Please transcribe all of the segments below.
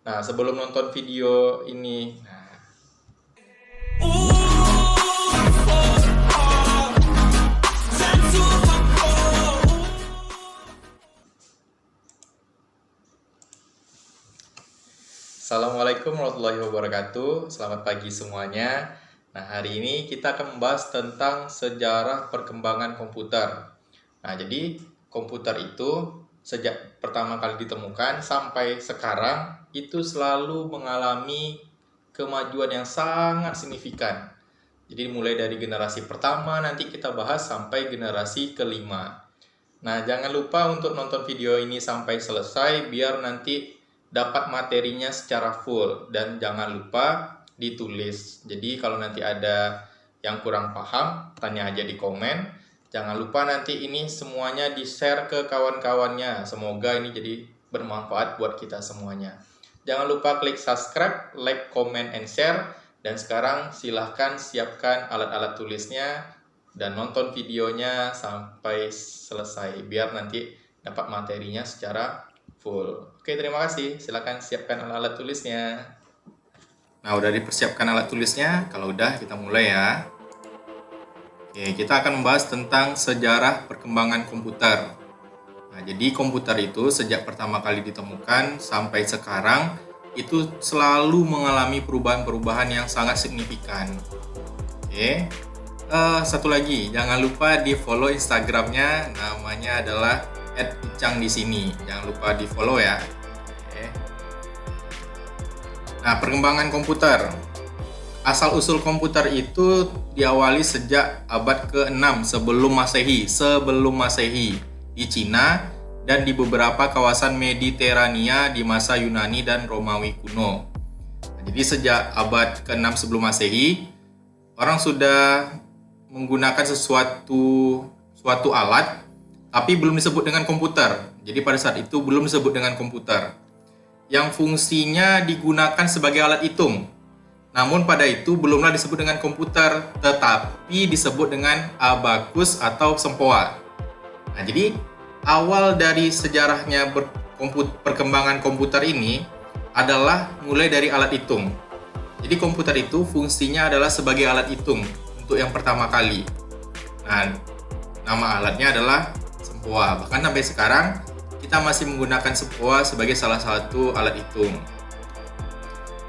Nah, sebelum nonton video ini, Assalamualaikum warahmatullahi wabarakatuh. Selamat pagi semuanya. Nah, hari ini kita akan membahas tentang sejarah perkembangan komputer. Nah, jadi komputer itu sejak pertama kali ditemukan sampai sekarang itu selalu mengalami kemajuan yang sangat signifikan. Jadi mulai dari generasi pertama nanti kita bahas sampai generasi kelima. Nah, jangan lupa untuk nonton video ini sampai selesai biar nanti dapat materinya secara full, dan jangan lupa ditulis. Jadi kalau nanti ada yang kurang paham, tanya aja di komen. Jangan lupa nanti ini semuanya di-share ke kawan-kawannya. Semoga ini jadi bermanfaat buat kita semuanya. Jangan lupa klik subscribe, like, comment, and share. Dan sekarang silahkan siapkan alat-alat tulisnya dan nonton videonya sampai selesai biar nanti dapat materinya secara full. Oke, terima kasih. Silakan siapkan alat-alat tulisnya. Nah, udah dipersiapkan alat tulisnya? Kalau udah, kita mulai ya. Oke, kita akan membahas tentang sejarah perkembangan komputer. Nah, jadi komputer itu sejak pertama kali ditemukan sampai sekarang itu selalu mengalami perubahan-perubahan yang sangat signifikan. Oke. Satu lagi, jangan lupa di follow Instagramnya, namanya adalah @icang di sini. Jangan lupa di follow ya. Oke. Nah, perkembangan komputer. Asal-usul komputer itu diawali sejak abad ke-6 sebelum Masehi di Cina dan di beberapa kawasan Mediterania di masa Yunani dan Romawi kuno. Nah, jadi sejak abad ke-6 sebelum Masehi, orang sudah menggunakan suatu alat tapi belum disebut dengan komputer. Jadi pada saat itu belum disebut dengan komputer, yang fungsinya digunakan sebagai alat hitung. Namun pada itu belumlah disebut dengan komputer, tetapi disebut dengan abakus atau sempoa. Nah, jadi awal dari sejarahnya perkembangan komputer ini adalah mulai dari alat hitung. Jadi komputer itu fungsinya adalah sebagai alat hitung untuk yang pertama kali. Nah, nama alatnya adalah sempoa. Bahkan sampai sekarang kita masih menggunakan sempoa sebagai salah satu alat hitung.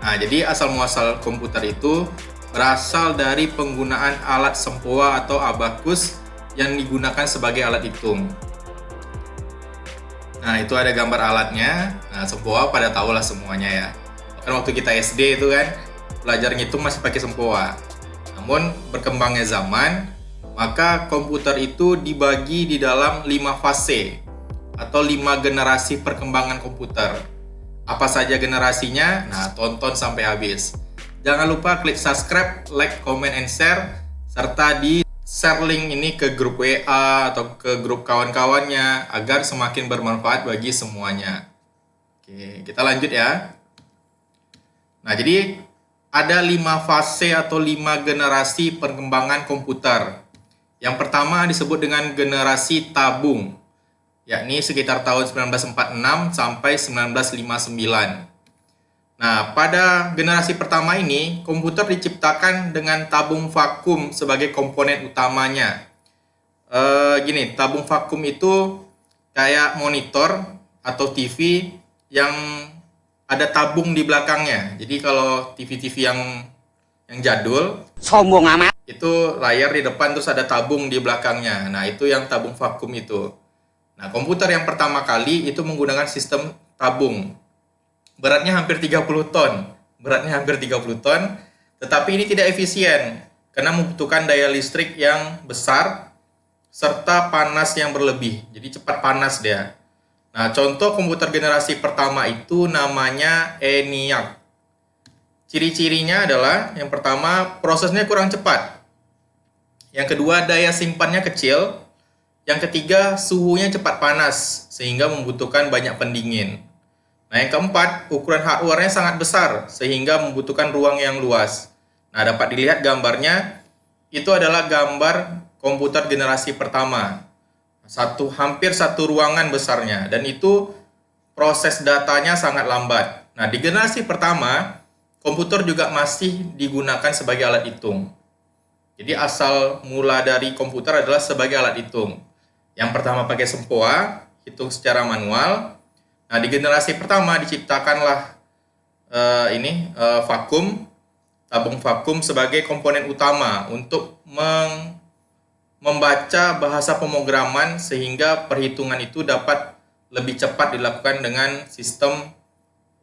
Nah, jadi asal-muasal komputer itu berasal dari penggunaan alat sempoa atau abakus yang digunakan sebagai alat hitung. Nah, itu ada gambar alatnya. Nah, sempoa pada tahu lah semuanya ya. Bahkan waktu kita SD itu kan belajar ngitung masih pakai sempoa. Namun berkembangnya zaman, maka komputer itu dibagi di dalam 5 fase atau 5 generasi perkembangan komputer. Apa saja generasinya? Nah, tonton sampai habis. Jangan lupa klik subscribe, like, comment, and share, serta di-share link ini ke grup WA atau ke grup kawan-kawannya agar semakin bermanfaat bagi semuanya. Oke, kita lanjut ya. Nah, jadi ada 5 fase atau 5 generasi perkembangan komputer. Yang pertama disebut dengan generasi tabung, yakni sekitar tahun 1946 sampai 1959. Nah, pada generasi pertama ini, komputer diciptakan dengan tabung vakum sebagai komponen utamanya. Tabung vakum itu kayak monitor atau TV yang ada tabung di belakangnya. Jadi kalau TV-TV yang jadul, sombong amat, itu layar di depan terus ada tabung di belakangnya. Nah, itu yang tabung vakum itu. Nah, komputer yang pertama kali itu menggunakan sistem tabung. Beratnya hampir 30 ton. Tetapi ini tidak efisien karena membutuhkan daya listrik yang besar serta panas yang berlebih. Jadi cepat panas dia. Nah, contoh komputer generasi pertama itu namanya ENIAC. Ciri-cirinya adalah yang pertama, prosesnya kurang cepat. Yang kedua, daya simpannya kecil. Yang ketiga, suhunya cepat panas sehingga membutuhkan banyak pendingin. Nah, yang keempat, ukuran hardware-nya sangat besar sehingga membutuhkan ruang yang luas. Nah, dapat dilihat gambarnya, itu adalah gambar komputer generasi pertama. Hampir satu ruangan besarnya, dan itu proses datanya sangat lambat. Nah, di generasi pertama, komputer juga masih digunakan sebagai alat hitung. Jadi asal mula dari komputer adalah sebagai alat hitung. Yang pertama pakai sempoa, hitung secara manual. Nah, di generasi pertama diciptakanlah vakum, tabung vakum sebagai komponen utama untuk membaca bahasa pemrograman sehingga perhitungan itu dapat lebih cepat dilakukan dengan sistem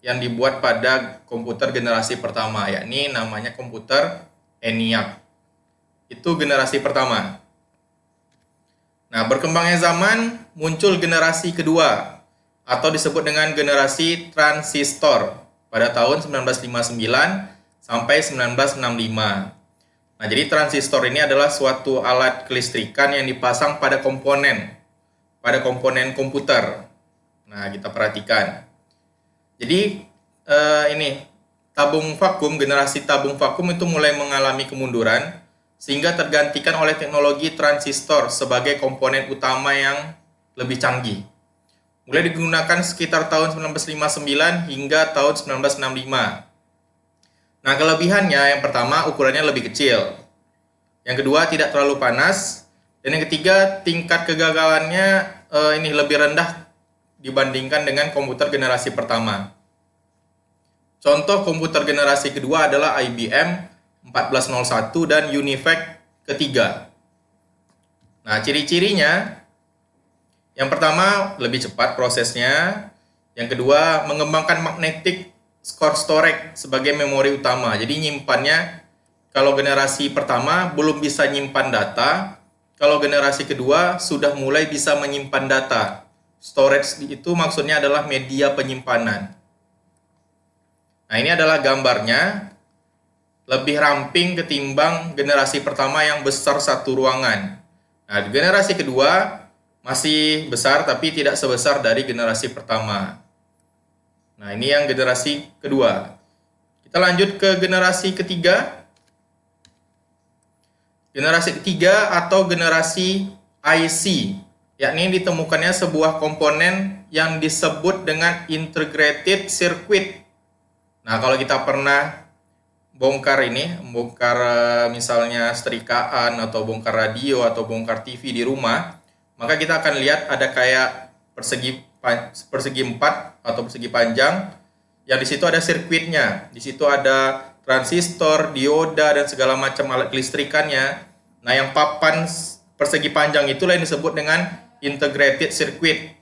yang dibuat pada komputer generasi pertama, yakni namanya komputer ENIAC. Itu generasi pertama. Nah, berkembangnya zaman, muncul generasi kedua atau disebut dengan generasi transistor pada tahun 1959 sampai 1965. Nah, jadi transistor ini adalah suatu alat kelistrikan yang dipasang pada komponen komputer. Nah, kita perhatikan. Jadi generasi tabung vakum itu mulai mengalami kemunduran sehingga tergantikan oleh teknologi transistor sebagai komponen utama yang lebih canggih. Mulai digunakan sekitar tahun 1959 hingga tahun 1965. Nah, kelebihannya yang pertama ukurannya lebih kecil. Yang kedua tidak terlalu panas. Dan yang ketiga tingkat kegagalannya lebih rendah dibandingkan dengan komputer generasi pertama. Contoh komputer generasi kedua adalah IBM 1401 dan UNIVAC ketiga. Nah, ciri-cirinya yang pertama lebih cepat prosesnya. Yang kedua mengembangkan magnetic core storage sebagai memori utama. Jadi nyimpannya kalau generasi pertama belum bisa nyimpan data, kalau generasi kedua sudah mulai bisa menyimpan data. Storage itu maksudnya adalah media penyimpanan. Nah, ini adalah gambarnya. Lebih ramping ketimbang generasi pertama yang besar satu ruangan. Nah, di generasi kedua masih besar tapi tidak sebesar dari generasi pertama. Nah, ini yang generasi kedua. Kita lanjut ke generasi ketiga. Generasi ketiga atau generasi IC, yakni ditemukannya sebuah komponen yang disebut dengan integrated circuit. Nah, kalau kita pernah bongkar misalnya setrikaan atau bongkar radio atau bongkar TV di rumah, maka kita akan lihat ada kayak persegi 4 atau persegi panjang yang di situ ada sirkuitnya. Di situ ada transistor, dioda dan segala macam alat kelistrikannya. Nah, yang papan persegi panjang itulah yang disebut dengan integrated circuit.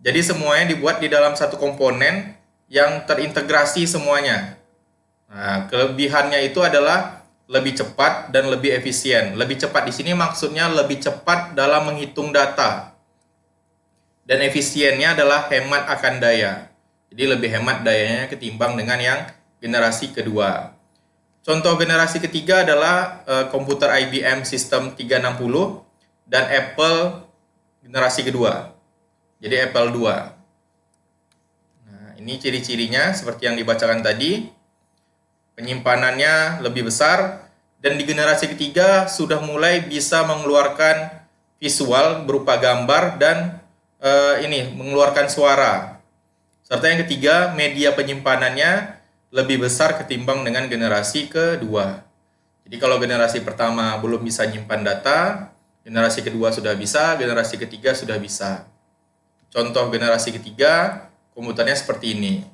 Jadi semuanya dibuat di dalam satu komponen yang terintegrasi semuanya. Nah, kelebihannya itu adalah lebih cepat dan lebih efisien. Lebih cepat di sini maksudnya lebih cepat dalam menghitung data. Dan efisiennya adalah hemat akan daya. Jadi lebih hemat dayanya ketimbang dengan yang generasi kedua. Contoh generasi ketiga adalah komputer IBM System 360 dan Apple generasi kedua. Jadi Apple 2. Nah, ini ciri-cirinya seperti yang dibacakan tadi. Penyimpanannya lebih besar dan di generasi ketiga sudah mulai bisa mengeluarkan visual berupa gambar dan mengeluarkan suara. Serta yang ketiga, media penyimpanannya lebih besar ketimbang dengan generasi kedua. Jadi kalau generasi pertama belum bisa nyimpan data, generasi kedua sudah bisa, generasi ketiga sudah bisa. Contoh generasi ketiga, komputernya seperti ini.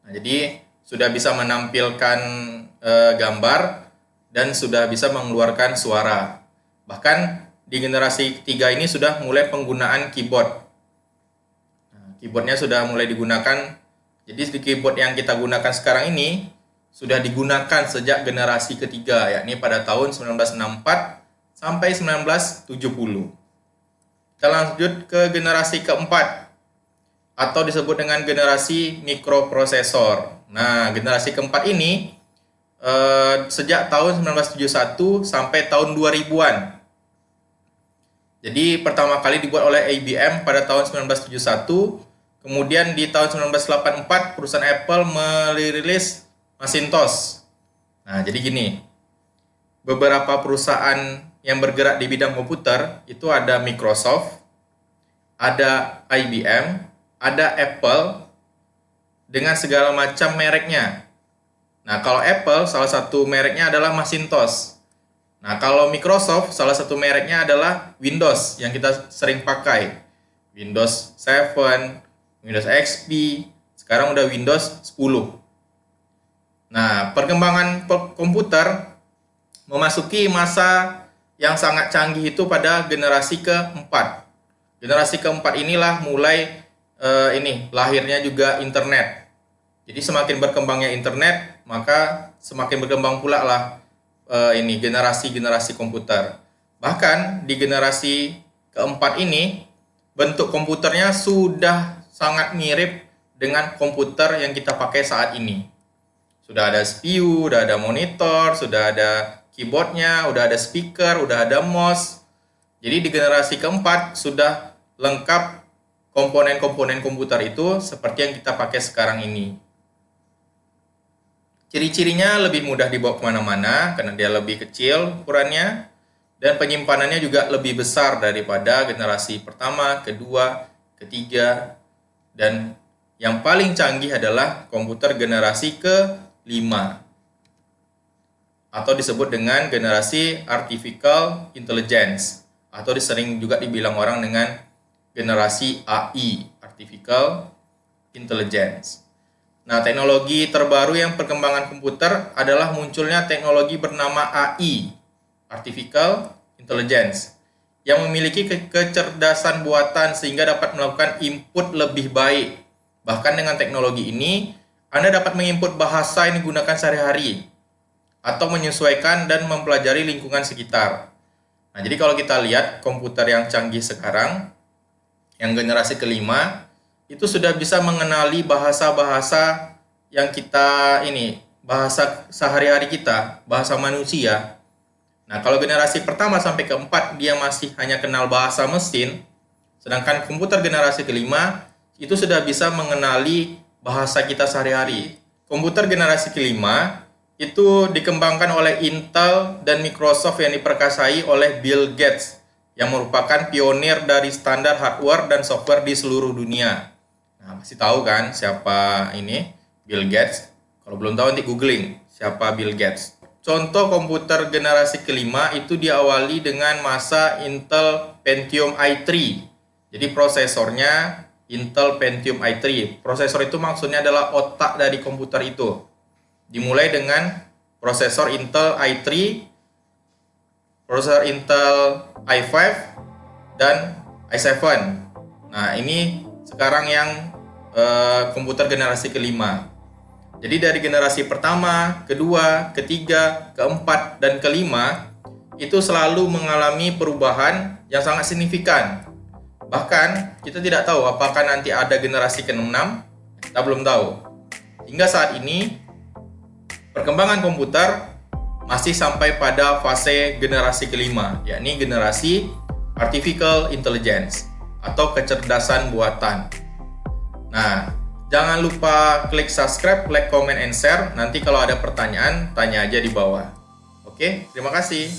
Nah, jadi sudah bisa menampilkan gambar dan sudah bisa mengeluarkan suara. Bahkan di generasi ketiga ini sudah mulai penggunaan keyboard. Nah, keyboardnya sudah mulai digunakan. Jadi di keyboard yang kita gunakan sekarang ini sudah digunakan sejak generasi ketiga, yakni pada tahun 1964 sampai 1970. Kita lanjut ke generasi keempat atau disebut dengan generasi mikroprosesor. Nah, generasi keempat ini sejak tahun 1971 sampai tahun 2000-an. Jadi pertama kali dibuat oleh IBM pada tahun 1971, kemudian di tahun 1984 perusahaan Apple merilis Macintosh. Nah, jadi gini, beberapa perusahaan yang bergerak di bidang komputer itu ada Microsoft, ada IBM, ada Apple, dengan segala macam mereknya. Nah, kalau Apple, salah satu mereknya adalah Macintosh. Nah, kalau Microsoft, salah satu mereknya adalah Windows yang kita sering pakai. Windows 7, Windows XP, sekarang udah Windows 10. Nah, perkembangan komputer memasuki masa yang sangat canggih itu pada generasi keempat. Generasi keempat inilah mulai lahirnya juga internet. Jadi semakin berkembangnya internet, maka semakin berkembang pula lah generasi-generasi komputer. Bahkan di generasi keempat ini, bentuk komputernya sudah sangat mirip dengan komputer yang kita pakai saat ini. Sudah ada CPU, sudah ada monitor, sudah ada keyboardnya, udah ada speaker, udah ada mouse. Jadi di generasi keempat sudah lengkap komponen-komponen komputer itu seperti yang kita pakai sekarang ini. Ciri-cirinya lebih mudah dibawa kemana-mana karena dia lebih kecil ukurannya dan penyimpanannya juga lebih besar daripada generasi pertama, kedua, ketiga, dan yang paling canggih adalah komputer generasi ke-5 atau disebut dengan generasi Artificial Intelligence atau sering juga dibilang orang dengan generasi AI, Artificial Intelligence. Nah, teknologi terbaru yang perkembangan komputer adalah munculnya teknologi bernama AI, Artificial Intelligence, yang memiliki kecerdasan buatan sehingga dapat melakukan input lebih baik. Bahkan dengan teknologi ini, Anda dapat menginput bahasa yang digunakan sehari-hari atau menyesuaikan dan mempelajari lingkungan sekitar. Nah, jadi kalau kita lihat komputer yang canggih sekarang, yang generasi kelima, itu sudah bisa mengenali bahasa-bahasa yang bahasa sehari-hari kita, bahasa manusia. Nah, kalau generasi pertama sampai keempat, dia masih hanya kenal bahasa mesin, sedangkan komputer generasi kelima, itu sudah bisa mengenali bahasa kita sehari-hari. Komputer generasi kelima, itu dikembangkan oleh Intel dan Microsoft yang diperkasai oleh Bill Gates, yang merupakan pionir dari standar hardware dan software di seluruh dunia. Nah, pasti tahu kan siapa ini Bill Gates? Kalau belum tahu nanti googling siapa Bill Gates. Contoh komputer generasi kelima itu diawali dengan masa Intel Pentium i3. Jadi prosesornya Intel Pentium i3. Prosesor itu maksudnya adalah otak dari komputer itu. Dimulai dengan prosesor Intel i3, prosesor Intel i5, dan i7. Nah, ini sekarang yang komputer generasi kelima. Jadi dari generasi pertama, kedua, ketiga, keempat, dan kelima itu selalu mengalami perubahan yang sangat signifikan. Bahkan kita tidak tahu apakah nanti ada generasi ke-6, kita belum tahu. Hingga saat ini perkembangan komputer masih sampai pada fase generasi kelima, yakni generasi Artificial Intelligence atau kecerdasan buatan. Nah, jangan lupa klik subscribe, like, comment, and share. Nanti kalau ada pertanyaan, tanya aja di bawah. Oke, terima kasih.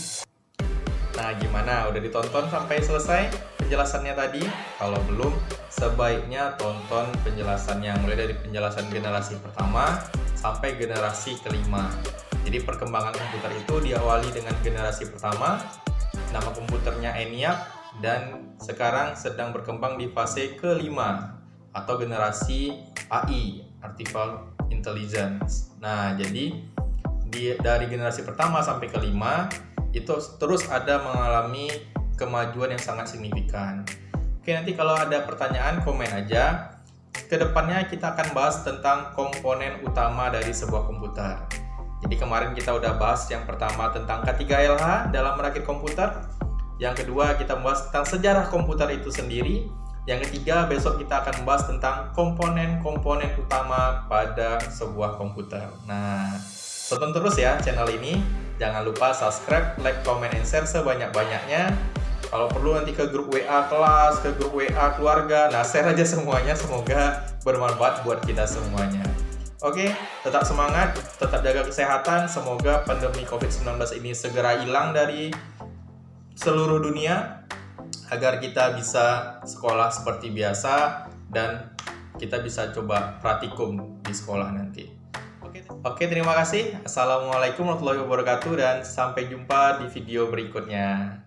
Nah, gimana? Udah ditonton sampai selesai penjelasannya tadi? Kalau belum, sebaiknya tonton penjelasannya mulai dari penjelasan generasi pertama sampai generasi kelima. Jadi perkembangan komputer itu diawali dengan generasi pertama, nama komputernya ENIAC, dan sekarang sedang berkembang di fase kelima atau generasi AI, Artificial Intelligence. Nah, jadi dari generasi pertama sampai kelima itu terus ada mengalami kemajuan yang sangat signifikan. Oke, nanti kalau ada pertanyaan komen aja. Kedepannya kita akan bahas tentang komponen utama dari sebuah komputer. Jadi kemarin kita udah bahas yang pertama tentang K3LH dalam merakit komputer. Yang kedua kita membahas tentang sejarah komputer itu sendiri. Yang ketiga, besok kita akan membahas tentang komponen-komponen utama pada sebuah komputer. Nah, tonton terus ya channel ini. Jangan lupa subscribe, like, comment, and share sebanyak-banyaknya. Kalau perlu nanti ke grup WA kelas, ke grup WA keluarga. Nah, share aja semuanya. Semoga bermanfaat buat kita semuanya. Oke, tetap semangat, tetap jaga kesehatan. Semoga pandemi COVID-19 ini segera hilang dari seluruh dunia, agar kita bisa sekolah seperti biasa dan kita bisa coba praktikum di sekolah nanti. Oke, terima kasih. Assalamualaikum warahmatullahi wabarakatuh dan sampai jumpa di video berikutnya.